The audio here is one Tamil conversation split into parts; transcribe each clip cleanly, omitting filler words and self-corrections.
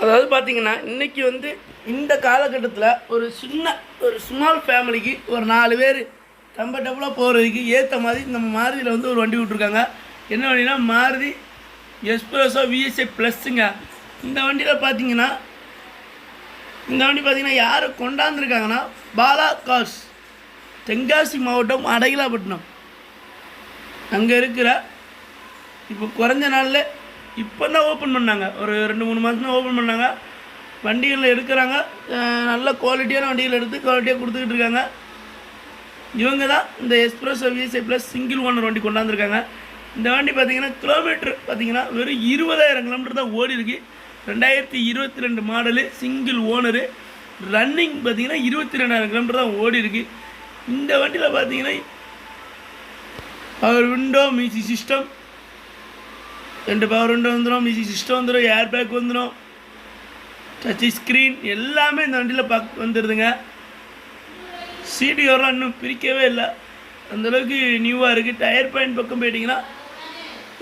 அதாவது பார்த்தீங்கன்னா இன்றைக்கி வந்து இந்த காலகட்டத்தில் ஒரு ஸ்மால் ஃபேமிலிக்கு ஒரு 4 பேர் கம்ஃபர்டபுளாக போகிறதுக்கு ஏற்ற மாதிரி நம்ம மாருதியில் வந்து ஒரு வண்டி விட்ருக்காங்க. என்ன வண்டினா மாருதி எஸ்ப்ரெஸோ விஎஸ்ஐ ப்ளஸ்ஸுங்க. இந்த வண்டியில் பார்த்தீங்கன்னா யார் கொண்டாந்துருக்காங்கன்னா பாலா கார்ஸ், தென்காசி மாவட்டம் அடையலாப்பட்டினம் அங்கே இருக்கிற இப்போ குறைஞ்ச நாளில் இப்போ தான் ஓப்பன் பண்ணாங்க. ஒரு 2-3 மாதம் தான் ஓப்பன் பண்ணாங்க. வண்டிகளில் எடுக்கிறாங்க, நல்ல குவாலிட்டியான வண்டிகள் எடுத்து குவாலிட்டியாக கொடுத்துக்கிட்டு இருக்காங்க. இவங்க தான் இந்த espresso VSI plus single owner வண்டி கொண்டாந்துருக்காங்க. இந்த வண்டி பார்த்திங்கன்னா கிலோமீட்டர் பார்த்திங்கன்னா வெறும் 20,000 கிலோமீட்டர் தான் ஓடி இருக்குது. 2022 மாடலு, சிங்கிள் ஓனரு, ரன்னிங் பார்த்திங்கன்னா 22,000 கிலோமீட்டர் தான் ஓடி இருக்குது. இந்த வண்டியில் பார்த்திங்கன்னா power window, music system, 2 power window வந்துடும், மியூசிக் சிஸ்டம் வந்துடும், ஏர் பேக் வந்துடும், டச் ஸ்க்ரீன் எல்லாமே இந்த வண்டியில் வந்துடுதுங்க. சீட்டு கவர்லாம் இன்னும் பிரிக்கவே இல்லை, அந்தளவுக்கு நியூவாக இருக்குது. டயர் பாயிண்ட் பக்கம் போயிட்டிங்கன்னா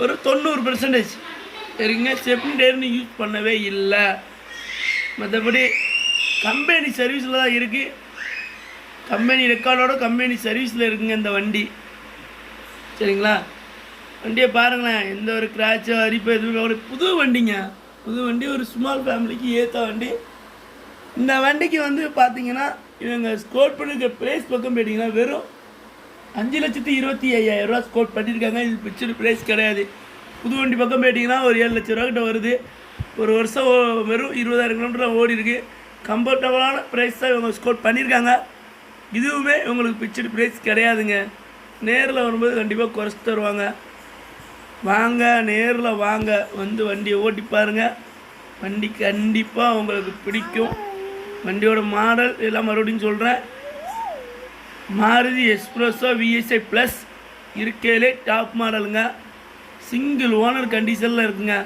ஒரு 90% இருக்குங்க. ஸ்டெப்னி டயர்னு யூஸ் பண்ணவே இல்லை. மற்றபடி கம்பெனி சர்வீஸில் தான் இருக்குது. கம்பெனி ரெக்கார்டோட கம்பெனி சர்வீஸில் இருக்குங்க இந்த வண்டி. சரிங்களா? வண்டியை பாருங்களேன், எந்த ஒரு கிராச்சோ அரிப்போ எதுவுமே ஒரு புது வண்டிங்க. புது வண்டி, ஒரு ஸ்மால் ஃபேமிலிக்கு ஏற்ற வண்டி. இந்த வண்டிக்கு வந்து பார்த்தீங்கன்னா இவங்க ஸ்கோர் பண்ணிருக்க ப்ரைஸ் பக்கம் போயிட்டிங்கன்னா வெறும் 5,25,500 ரூபா ஸ்கோர் பண்ணியிருக்காங்க. இது பிக்சர் ப்ரைஸ் கிடையாது. புது வண்டி பக்கம் போயிட்டிங்கன்னா ஒரு 7 லட்ச ரூபா கிட்ட வருது. ஒரு வருஷம் வெறும் 20,000 கிலோமீட்டர் ஓடி இருக்குது. கம்ஃபர்டபுளான ப்ரைஸ் தான் இவங்க ஸ்கோர் பண்ணியிருக்காங்க. இதுவுமே இவங்களுக்கு பிக்சர் ப்ரைஸ் கிடையாதுங்க. நேரில் வரும்போது கண்டிப்பாக குறைச்சி தருவாங்க. வாங்க, நேரில் வாங்க, வந்து வண்டியை ஓட்டி பாருங்கள். வண்டி கண்டிப்பாக உங்களுக்கு பிடிக்கும். வண்டியோட மாடல் எல்லாம் மறுபடியும் சொல்கிறேன். மாருதி எஸ்ப்ரெஸோ விஎஸ்ஐ ப்ளஸ் இருக்கையிலே டாப் மாடலுங்க. சிங்கிள் ஓனர் கண்டிஷனில் இருக்குங்க.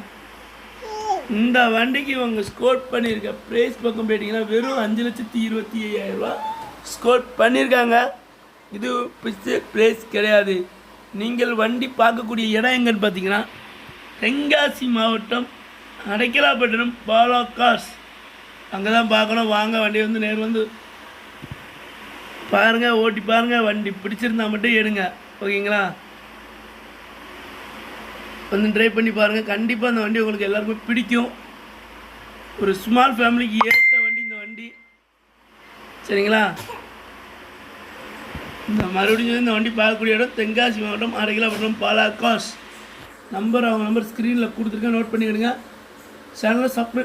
இந்த வண்டிக்கு இவங்க ஸ்கோர் பண்ணியிருக்க ப்ரைஸ் பக்கம் போயிட்டிங்கன்னா வெறும் 5,25,500 ரூபா ஸ்கோர் பண்ணியிருக்காங்க. இது பிக்சர் ப்ரைஸ் கிடையாது. நீங்கள் வண்டி பார்க்கக்கூடிய இடம் எங்கன்னு பார்த்தீங்கன்னா தென்காசி மாவட்டம் அடைக்கலாப்பட்டினம் பாலா கார்ஸ். அங்கே தான் பார்க்கணும். வாங்க, வண்டி வந்து நேர் வந்து பாருங்கள், ஓட்டி பாருங்கள். வண்டி பிடிச்சிருந்தா மட்டும் எடுங்க, ஓகேங்களா? வந்து ட்ரை பண்ணி பாருங்கள். கண்டிப்பாக அந்த வண்டி உங்களுக்கு எல்லாருக்குமே பிடிக்கும். ஒரு ஸ்மால் ஃபேமிலிக்கு ஏற்ற வண்டி இந்த வண்டி. சரிங்களா? இந்த மறுபடியும் இந்த வண்டி பார்க்கக்கூடிய இடம் தென்காசி மாவட்டம் அடைக்கலாப்பட்டினம் பாலா கார்ஸ். அவங்க நம்பர் ஸ்க்ரீனில் கொடுத்துருக்கேன், நோட் பண்ணிக்கிடுங்க. சேனலை சப்ஸ்கிரைப்